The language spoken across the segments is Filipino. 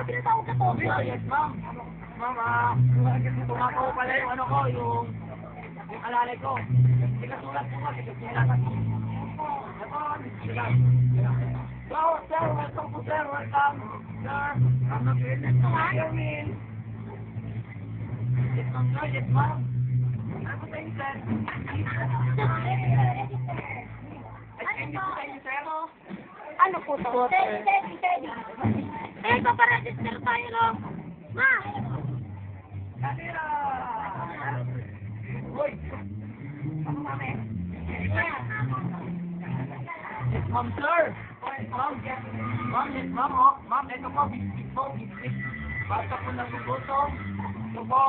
pinatawag na to. Yes, ma'am. Ma'am, tumakaw pala yung ano ko, yung alalay ko. Sigasulat po kasi sigasulat. So, sir, welcome po, sir. Welcome. Sir, I'm not doing this. Yes, ma'am, sir. Yes, ma'am. Ano po tayo, sir? Ay, hindi po tayo, sir. Ano po to? Steady. Eh, paparegister tayo, no? Ma! Kanira! Uy! Ano kami? Yes, ma'am, sir. Ma'am, yes, ma'am, oh. Ma'am, ito po, biscuit po, biscuit. Basta po nagugutom. Ito po,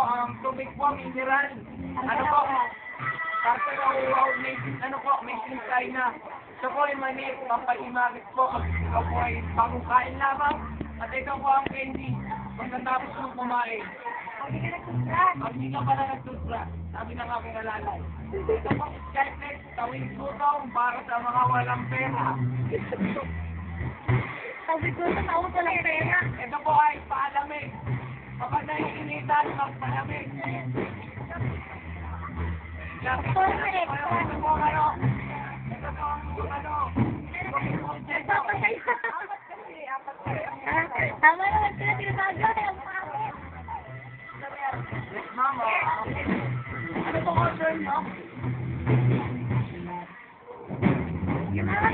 tubig po, mineral. Ano po? Kasi ano po, may sinsay na. Ito po ay mani, pampaimagit po. Kasi ito po ay bagong kain lamang. At ito po ang candy. Pagkatapos mong kumain. Hindi ka pala nagtutbra. Sabi na nga pinalalay. Ito po, Skyflex, tawid putong para sa mga walang pera. Sabi ko sa tao walang pera. Ito po ay paalamig. Kapag naiinitan, magpalamig. Ito po ano. Ito po ano. Tama naman sila tinatawag. Yes, mama. Ano po order mo? Yung mga